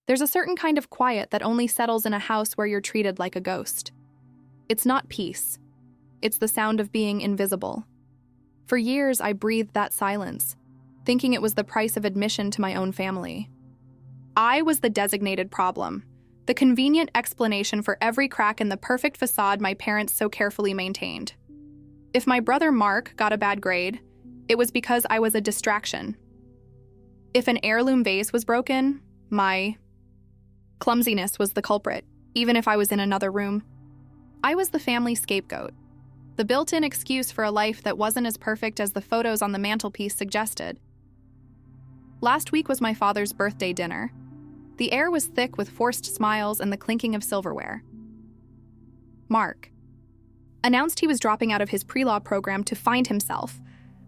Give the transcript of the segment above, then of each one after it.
There's a certain kind of quiet that only settles in a house where you're treated like a ghost. It's not peace. It's the sound of being invisible. For years, I breathed that silence, thinking it was the price of admission to my own family. I was the designated problem, the convenient explanation for every crack in the perfect facade my parents so carefully maintained. If my brother Mark got a bad grade, it was because I was a distraction. If an heirloom vase was broken, my clumsiness was the culprit, even if I was in another room. I was the family scapegoat, the built-in excuse for a life that wasn't as perfect as the photos on the mantelpiece suggested. Last week was my father's birthday dinner. The air was thick with forced smiles and the clinking of silverware. Mark announced he was dropping out of his pre-law program to find himself,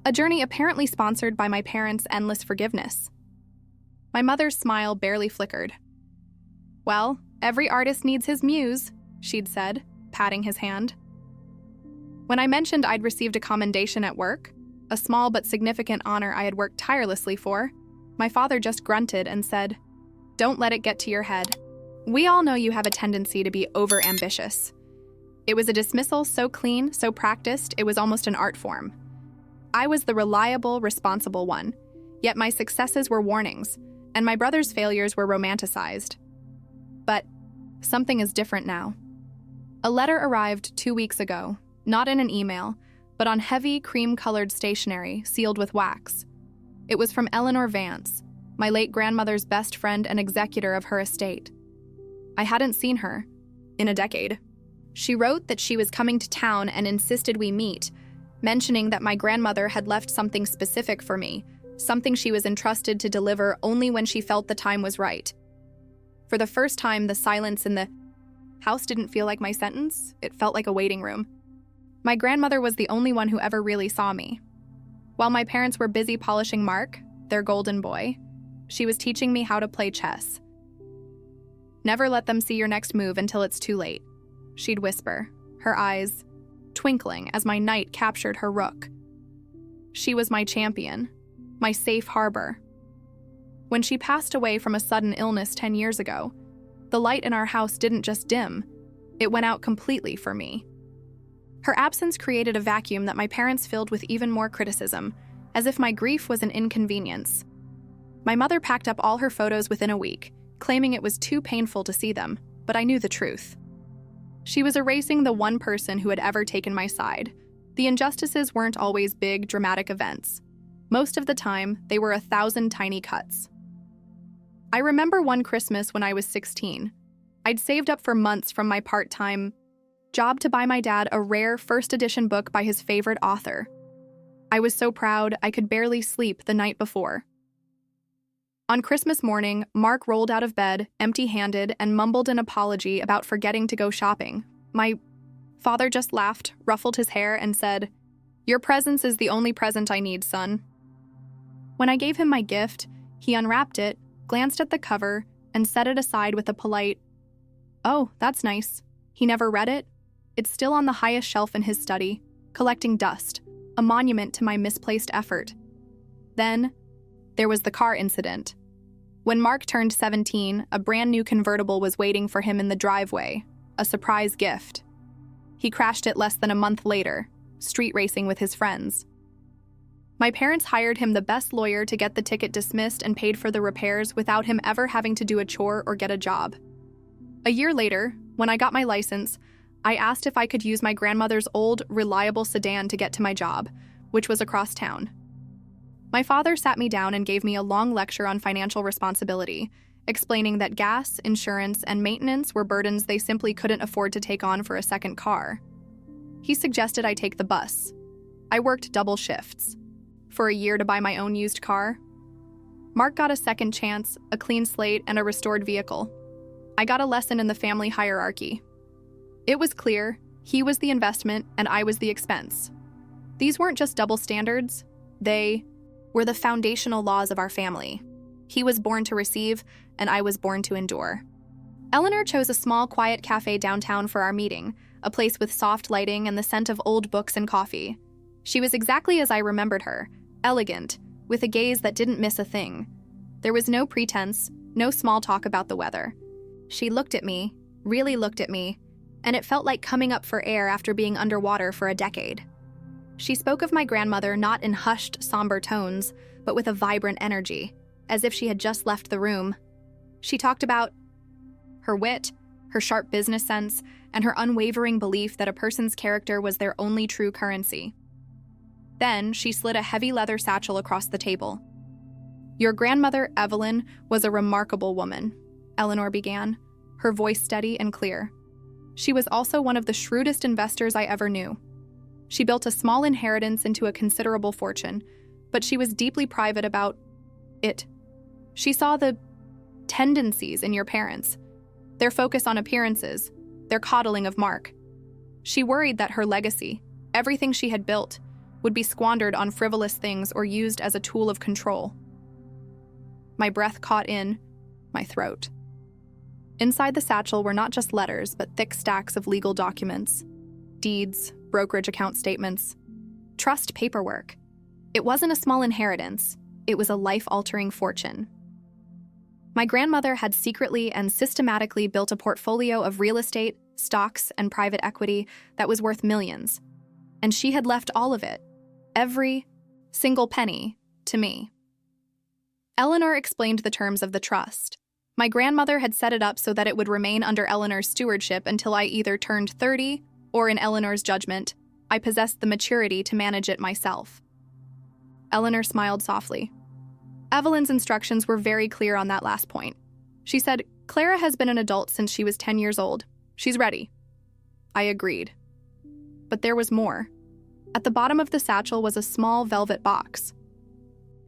a journey apparently sponsored by my parents' endless forgiveness. My mother's smile barely flickered. "Well, every artist needs his muse," she'd said, patting his hand. When I mentioned I'd received a commendation at work, a small but significant honor I had worked tirelessly for, my father just grunted and said, "Don't let it get to your head. We all know you have a tendency to be over-ambitious." It was a dismissal so clean, so practiced, it was almost an art form. I was the reliable, responsible one, yet my successes were warnings, and my brother's failures were romanticized. But something is different now. A letter arrived 2 weeks ago, not in an email, but on heavy, cream-colored stationery sealed with wax. It was from Eleanor Vance, my late grandmother's best friend and executor of her estate. I hadn't seen her in a decade. She wrote that she was coming to town and insisted we meet, mentioning that my grandmother had left something specific for me, something she was entrusted to deliver only when she felt the time was right. For the first time, the silence in the house didn't feel like my sentence, it felt like a waiting room. My grandmother was the only one who ever really saw me. While my parents were busy polishing Mark, their golden boy, she was teaching me how to play chess. "Never let them see your next move until it's too late," she'd whisper, her eyes twinkling as my knight captured her rook. She was my champion, my safe harbor. When she passed away from a sudden illness 10 years ago, the light in our house didn't just dim, it went out completely for me. Her absence created a vacuum that my parents filled with even more criticism, as if my grief was an inconvenience. My mother packed up all her photos within a week, claiming it was too painful to see them, but I knew the truth. She was erasing the one person who had ever taken my side. The injustices weren't always big, dramatic events. Most of the time, they were 1,000 tiny cuts. I remember one Christmas when I was 16. I'd saved up for months from my part-time job to buy my dad a rare first edition book by his favorite author. I was so proud I could barely sleep the night before. On Christmas morning, Mark rolled out of bed, empty-handed, and mumbled an apology about forgetting to go shopping. My father just laughed, ruffled his hair, and said, "Your presence is the only present I need, son." When I gave him my gift, he unwrapped it, glanced at the cover, and set it aside with a polite, "Oh, that's nice." He never read it. It's still on the highest shelf in his study, collecting dust, a monument to my misplaced effort. Then, there was the car incident. When Mark turned 17, a brand new convertible was waiting for him in the driveway, a surprise gift. He crashed it less than a month later, street racing with his friends. My parents hired him the best lawyer to get the ticket dismissed and paid for the repairs without him ever having to do a chore or get a job. A year later, when I got my license, I asked if I could use my grandmother's old, reliable sedan to get to my job, which was across town. My father sat me down and gave me a long lecture on financial responsibility, explaining that gas, insurance, and maintenance were burdens they simply couldn't afford to take on for a second car. He suggested I take the bus. I worked double shifts. For a year to buy my own used car. Mark got a second chance, a clean slate, and a restored vehicle. I got a lesson in the family hierarchy. It was clear, he was the investment and I was the expense. These weren't just double standards, they were the foundational laws of our family. He was born to receive, and I was born to endure. Eleanor chose a small, quiet cafe downtown for our meeting, a place with soft lighting and the scent of old books and coffee. She was exactly as I remembered her, elegant, with a gaze that didn't miss a thing. There was no pretense, No small talk about the weather. She looked at me, really looked at me, and it felt like coming up for air after being underwater for a decade. She spoke of my grandmother not in hushed, somber tones, but with a vibrant energy, as if she had just left the room. She talked about her wit, her sharp business sense, and her unwavering belief that a person's character was their only true currency. Then she slid a heavy leather satchel across the table. "Your grandmother, Evelyn, was a remarkable woman," Eleanor began, her voice steady and clear. "She was also one of the shrewdest investors I ever knew. She built a small inheritance into a considerable fortune, but she was deeply private about it. She saw the tendencies in your parents, their focus on appearances, their coddling of Mark. She worried that her legacy, everything she had built, would be squandered on frivolous things or used as a tool of control." My breath caught in my throat. Inside the satchel were not just letters, but thick stacks of legal documents, deeds, brokerage account statements, trust paperwork. It wasn't a small inheritance, it was a life-altering fortune. My grandmother had secretly and systematically built a portfolio of real estate, stocks, and private equity that was worth millions, and she had left all of it, every single penny, to me. Eleanor explained the terms of the trust. My grandmother had set it up so that it would remain under Eleanor's stewardship until I either turned 30 or, in Eleanor's judgment, I possessed the maturity to manage it myself. Eleanor smiled softly. Evelyn's instructions were very clear on that last point. She said, "Clara has been an adult since she was 10 years old. She's ready." I agreed. But there was more. At the bottom of the satchel was a small velvet box.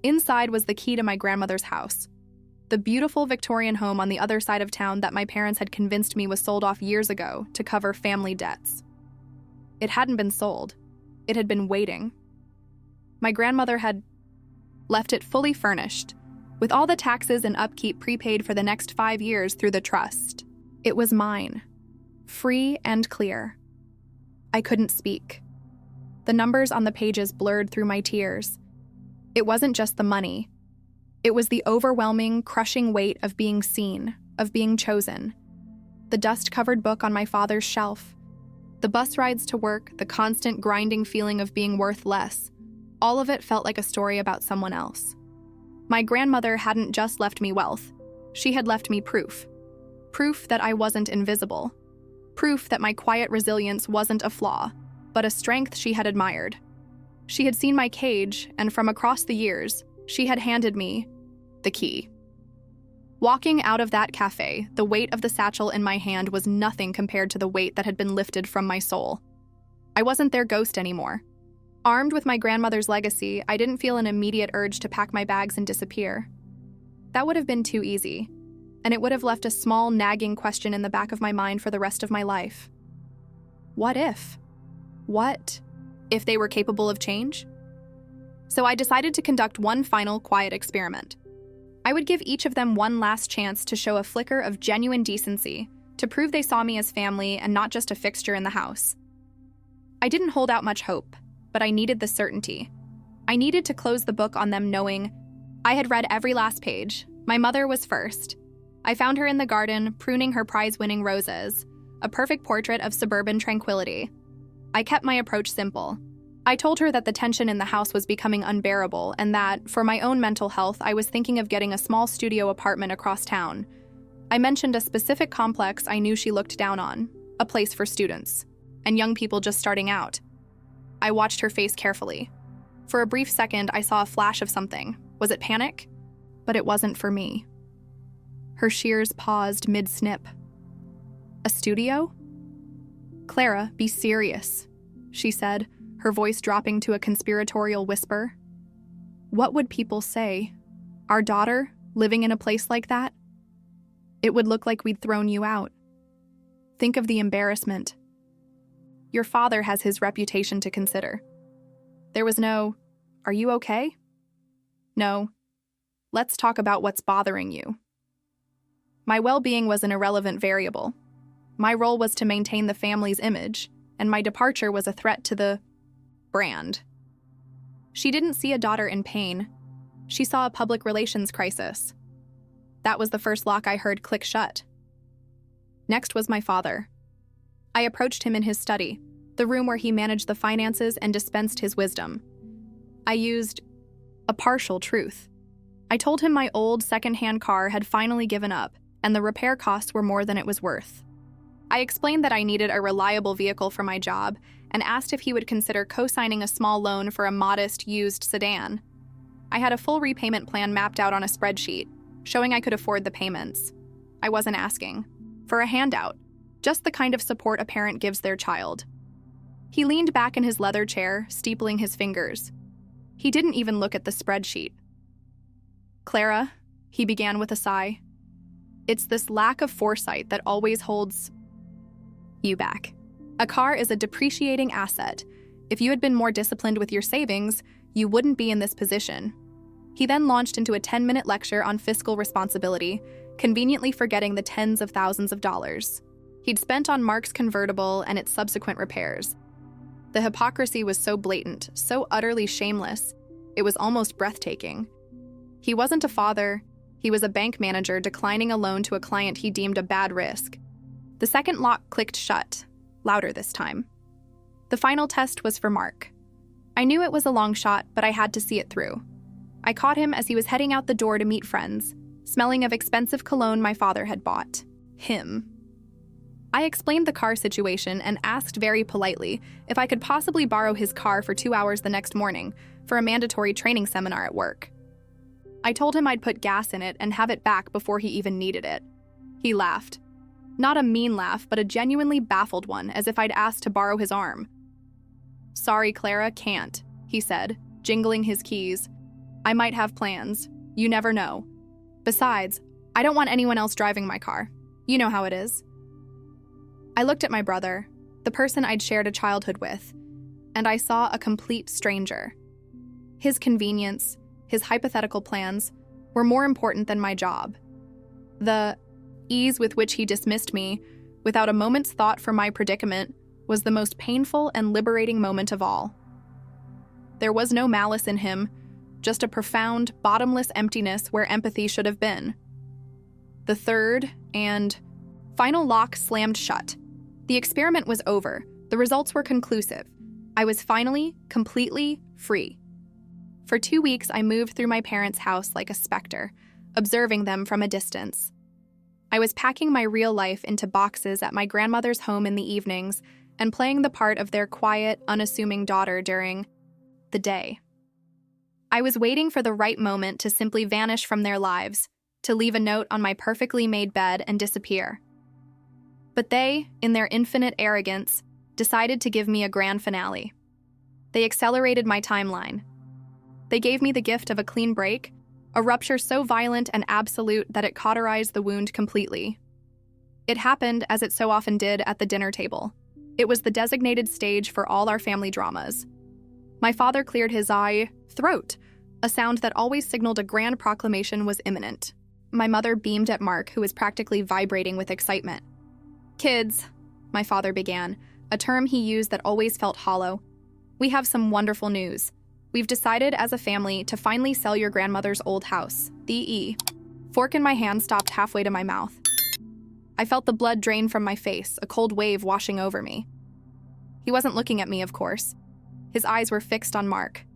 Inside was the key to my grandmother's house, the beautiful Victorian home on the other side of town that my parents had convinced me was sold off years ago to cover family debts. It hadn't been sold. It had been waiting. My grandmother had left it fully furnished, with all the taxes and upkeep prepaid for the next 5 years through the trust. It was mine, free and clear. I couldn't speak. The numbers on the pages blurred through my tears. It wasn't just the money. It was the overwhelming, crushing weight of being seen, of being chosen. The dust-covered book on my father's shelf. The bus rides to work, the constant grinding feeling of being worth less. All of it felt like a story about someone else. My grandmother hadn't just left me wealth. She had left me proof. Proof that I wasn't invisible. Proof that my quiet resilience wasn't a flaw, but a strength she had admired. She had seen my cage, and from across the years, she had handed me the key. Walking out of that cafe, the weight of the satchel in my hand was nothing compared to the weight that had been lifted from my soul. I wasn't their ghost anymore. Armed with my grandmother's legacy, I didn't feel an immediate urge to pack my bags and disappear. That would have been too easy, and it would have left a small, nagging question in the back of my mind for the rest of my life. What if? What if they were capable of change? So I decided to conduct one final quiet experiment. I would give each of them one last chance to show a flicker of genuine decency, to prove they saw me as family and not just a fixture in the house. I didn't hold out much hope, but I needed the certainty. I needed to close the book on them knowing I had read every last page. My mother was first. I found her in the garden, pruning her prize-winning roses, a perfect portrait of suburban tranquility. I kept my approach simple. I told her that the tension in the house was becoming unbearable and that, for my own mental health, I was thinking of getting a small studio apartment across town. I mentioned a specific complex I knew she looked down on, a place for students, and young people just starting out. I watched her face carefully. For a brief second, I saw a flash of something. Was it panic? But it wasn't for me. Her shears paused mid-snip. A studio? "Clara, be serious," she said, her voice dropping to a conspiratorial whisper. "What would people say? Our daughter, living in a place like that? It would look like we'd thrown you out. Think of the embarrassment. Your father has his reputation to consider." There was no, "Are you okay?" No, "Let's talk about what's bothering you." My well-being was an irrelevant variable. My role was to maintain the family's image, and my departure was a threat to the brand. She didn't see a daughter in pain. She saw a public relations crisis. That was the first lock I heard click shut. Next was my father. I approached him in his study, the room where he managed the finances and dispensed his wisdom. I used a partial truth. I told him my old second-hand car had finally given up, and the repair costs were more than it was worth. I explained that I needed a reliable vehicle for my job and asked if he would consider co-signing a small loan for a modest used sedan. I had a full repayment plan mapped out on a spreadsheet, showing I could afford the payments. I wasn't asking for a handout, just the kind of support a parent gives their child. He leaned back in his leather chair, steepling his fingers. He didn't even look at the spreadsheet. "Clara," he began with a sigh, "it's this lack of foresight that always holds you back. A car is a depreciating asset. If you had been more disciplined with your savings, you wouldn't be in this position." He then launched into a 10-minute lecture on fiscal responsibility, conveniently forgetting the tens of thousands of dollars he'd spent on Mark's convertible and its subsequent repairs. The hypocrisy was so blatant, so utterly shameless, it was almost breathtaking. He wasn't a father, he was a bank manager declining a loan to a client he deemed a bad risk. The second lock clicked shut, louder this time. The final test was for Mark. I knew it was a long shot, but I had to see it through. I caught him as he was heading out the door to meet friends, smelling of expensive cologne my father had bought. Him. I explained the car situation and asked very politely if I could possibly borrow his car for 2 hours the next morning for a mandatory training seminar at work. I told him I'd put gas in it and have it back before he even needed it. He laughed. Not a mean laugh, but a genuinely baffled one, as if I'd asked to borrow his arm. "Sorry, Clara, can't," he said, jingling his keys. "I might have plans. You never know. Besides, I don't want anyone else driving my car. You know how it is." I looked at my brother, the person I'd shared a childhood with, and I saw a complete stranger. His convenience, his hypothetical plans, were more important than my job. The ease with which he dismissed me, without a moment's thought for my predicament, was the most painful and liberating moment of all. There was no malice in him, just a profound, bottomless emptiness where empathy should have been. The third and final lock slammed shut. The experiment was over. The results were conclusive. I was finally, completely free. For 2 weeks, I moved through my parents' house like a specter, observing them from a distance. I was packing my real life into boxes at my grandmother's home in the evenings and playing the part of their quiet, unassuming daughter during the day. I was waiting for the right moment to simply vanish from their lives, to leave a note on my perfectly made bed and disappear. But they, in their infinite arrogance, decided to give me a grand finale. They accelerated my timeline. They gave me the gift of a clean break, a rupture so violent and absolute that it cauterized the wound completely. It happened, as it so often did, at the dinner table. It was the designated stage for all our family dramas. My father cleared his throat, a sound that always signaled a grand proclamation was imminent. My mother beamed at Mark, who was practically vibrating with excitement. "Kids," my father began, a term he used that always felt hollow, "we have some wonderful news. We've decided as a family to finally sell your grandmother's old house, the Fork in my hand stopped halfway to my mouth. I felt the blood drain from my face, a cold wave washing over me. He wasn't looking at me, of course. His eyes were fixed on Mark.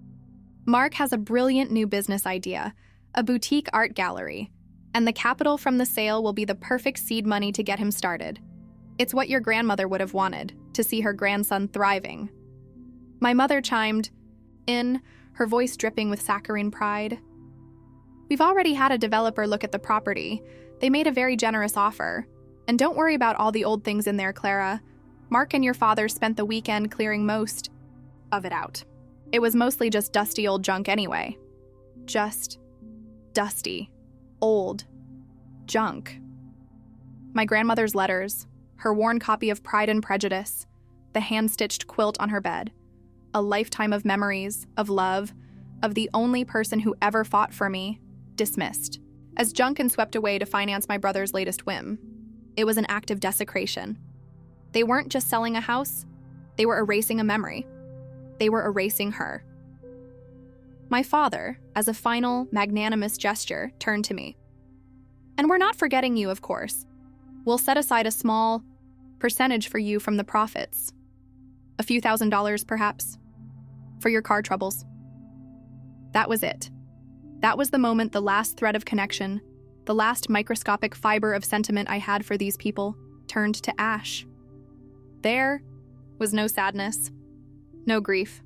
Mark has a brilliant new business idea, a boutique art gallery, and the capital from the sale will be the perfect seed money to get him started. It's what your grandmother would have wanted, to see her grandson thriving." My mother chimed in, her voice dripping with saccharine pride. "We've already had a developer look at the property. They made a very generous offer. And don't worry about all the old things in there, Clara. Mark and your father spent the weekend clearing most of it out. It was mostly just dusty old junk anyway. Just dusty, old junk." My grandmother's letters, her worn copy of Pride and Prejudice, the hand-stitched quilt on her bed, a lifetime of memories, of love, of the only person who ever fought for me, dismissed, as junk and swept away to finance my brother's latest whim. It was an act of desecration. They weren't just selling a house, they were erasing a memory. They were erasing her. My father, as a final, magnanimous gesture, turned to me. And we're not forgetting you, of course. We'll set aside a small percentage for you from the profits. A few $1,000s, perhaps, for your car troubles. That was it. That was the moment the last thread of connection, the last microscopic fiber of sentiment I had for these people, turned to ash. There was no sadness, no grief.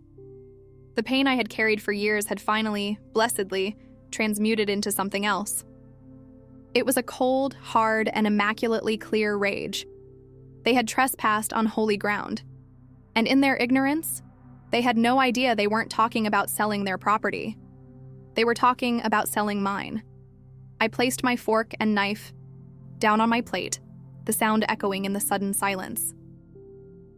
The pain I had carried for years had finally, blessedly, transmuted into something else. It was a cold, hard, and immaculately clear rage. They had trespassed on holy ground. And in their ignorance, they had no idea they weren't talking about selling their property. They were talking about selling mine. I placed my fork and knife down on my plate, the sound echoing in the sudden silence.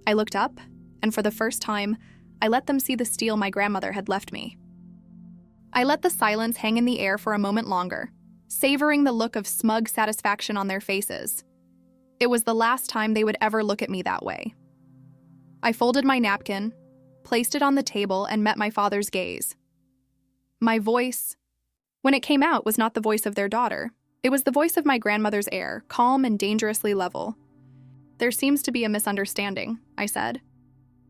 I looked up, and for the first time, I let them see the steel my grandmother had left me. I let the silence hang in the air for a moment longer, savoring the look of smug satisfaction on their faces. It was the last time they would ever look at me that way. I folded my napkin, placed it on the table, and met my father's gaze. My voice, when it came out, was not the voice of their daughter. It was the voice of my grandmother's heir, calm and dangerously level. "There seems to be a misunderstanding," I said.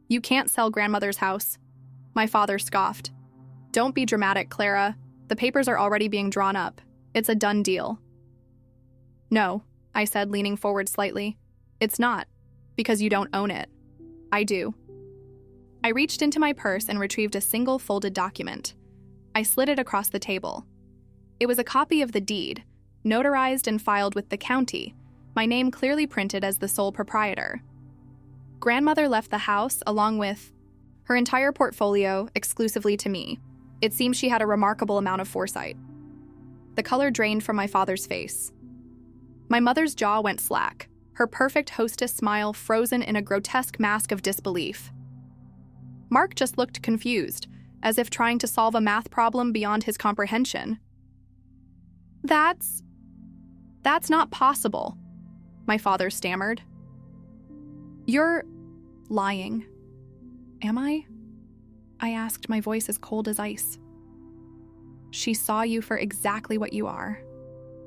"You can't sell grandmother's house." My father scoffed. "Don't be dramatic, Clara. The papers are already being drawn up. It's a done deal." "No," I said, leaning forward slightly. "It's not, because you don't own it. I do." I reached into my purse and retrieved a single folded document. I slid it across the table. It was a copy of the deed, notarized and filed with the county, my name clearly printed as the sole proprietor. Grandmother left the house along with her entire portfolio exclusively to me. It seems she had a remarkable amount of foresight. The color drained from my father's face. My mother's jaw went slack, her perfect hostess smile frozen in a grotesque mask of disbelief. Mark just looked confused, as if trying to solve a math problem beyond his comprehension. That's not possible," my father stammered. "You're lying." "Am I?" I asked, my voice as cold as ice. "She saw you for exactly what you are.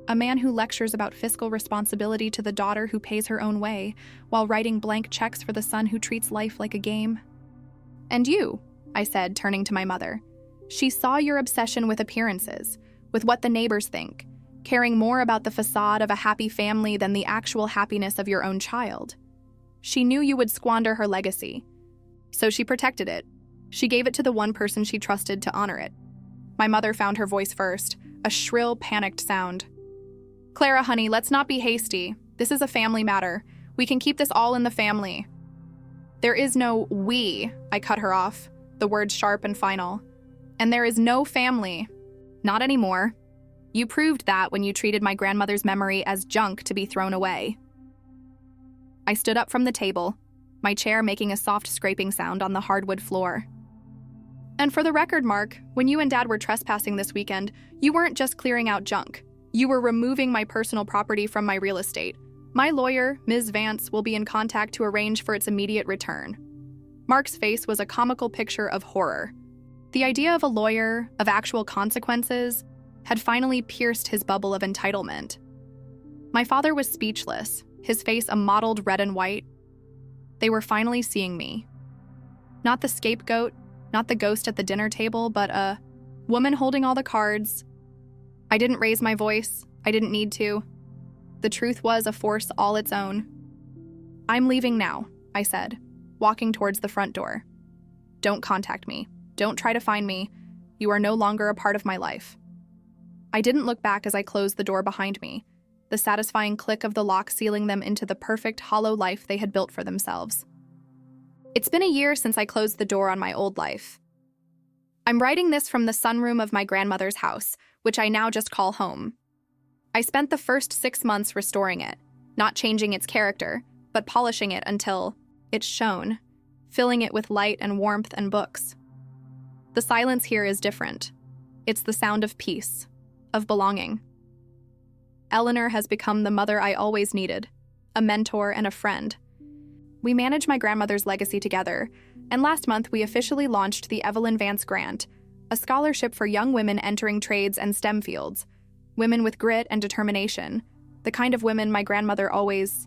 A man who lectures about fiscal responsibility to the daughter who pays her own way, while writing blank checks for the son who treats life like a game." "And you," I said, turning to my mother. "She saw your obsession with appearances, with what the neighbors think, caring more about the facade of a happy family than the actual happiness of your own child. She knew you would squander her legacy, so she protected it. She gave it to the one person she trusted to honor it." My mother found her voice first, a shrill, panicked sound. "Clara, honey, let's not be hasty. This is a family matter. We can keep this all in the family." "There is no we," I cut her off, the words sharp and final. "And there is no family. Not anymore. You proved that when you treated my grandmother's memory as junk to be thrown away." I stood up from the table, my chair making a soft scraping sound on the hardwood floor. "And for the record, Mark, when you and Dad were trespassing this weekend, you weren't just clearing out junk. You were removing my personal property from my real estate. My lawyer, Ms. Vance, will be in contact to arrange for its immediate return." Mark's face was a comical picture of horror. The idea of a lawyer, of actual consequences, had finally pierced his bubble of entitlement. My father was speechless, his face a mottled red and white. They were finally seeing me. Not the scapegoat, not the ghost at the dinner table, but a woman holding all the cards. I didn't raise my voice. I didn't need to. The truth was a force all its own. "I'm leaving now," I said, walking towards the front door. "Don't contact me. Don't try to find me. You are no longer a part of my life." I didn't look back as I closed the door behind me, the satisfying click of the lock sealing them into the perfect, hollow life they had built for themselves. It's been a year since I closed the door on my old life. I'm writing this from the sunroom of my grandmother's house, which I now just call home. I spent the first 6 months restoring it, not changing its character, but polishing it until it shone, filling it with light and warmth and books. The silence here is different. It's the sound of peace, of belonging. Eleanor has become the mother I always needed, a mentor and a friend. We manage my grandmother's legacy together, and last month we officially launched the Evelyn Vance Grant, a scholarship for young women entering trades and STEM fields. women with grit and determination, the kind of women my grandmother always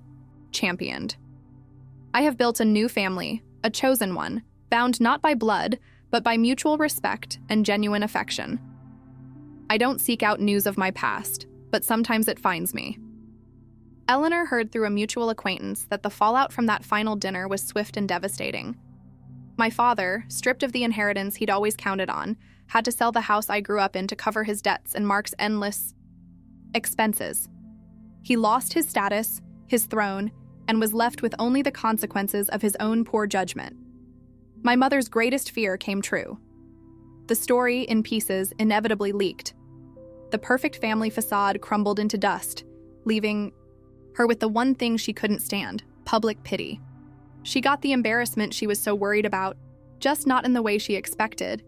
championed. I have built a new family, a chosen one, bound not by blood, but by mutual respect and genuine affection. I don't seek out news of my past, but sometimes it finds me. Eleanor heard through a mutual acquaintance that the fallout from that final dinner was swift and devastating. My father, stripped of the inheritance he'd always counted on, had to sell the house I grew up in to cover his debts and Mark's endless expenses. He lost his status, his throne, and was left with only the consequences of his own poor judgment. My mother's greatest fear came true. The story, in pieces, inevitably leaked. The perfect family facade crumbled into dust, leaving her with the one thing she couldn't stand: public pity. She got the embarrassment she was so worried about, just not in the way she expected.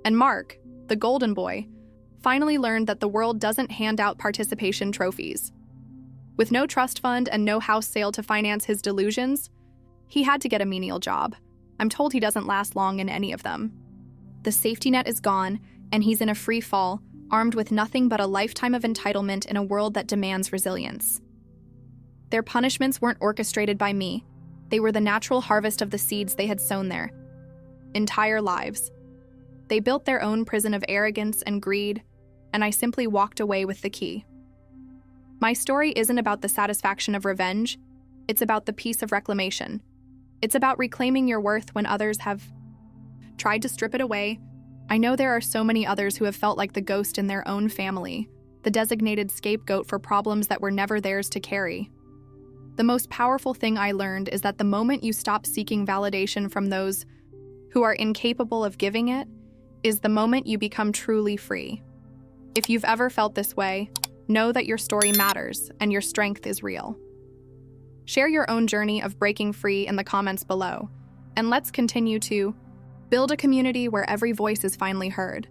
And Mark, the golden boy, finally learned that the world doesn't hand out participation trophies. With no trust fund and no house sale to finance his delusions, he had to get a menial job. I'm told he doesn't last long in any of them. The safety net is gone, and he's in a free fall, armed with nothing but a lifetime of entitlement in a world that demands resilience. Their punishments weren't orchestrated by me. They were the natural harvest of the seeds they had sown there. Entire lives. They built their own prison of arrogance and greed, and I simply walked away with the key. My story isn't about the satisfaction of revenge. It's about the peace of reclamation. It's about reclaiming your worth when others have tried to strip it away. I know there are so many others who have felt like the ghost in their own family, the designated scapegoat for problems that were never theirs to carry. The most powerful thing I learned is that the moment you stop seeking validation from those who are incapable of giving it is the moment you become truly free. If you've ever felt this way, know that your story matters and your strength is real. Share your own journey of breaking free in the comments below, and let's continue to build a community where every voice is finally heard.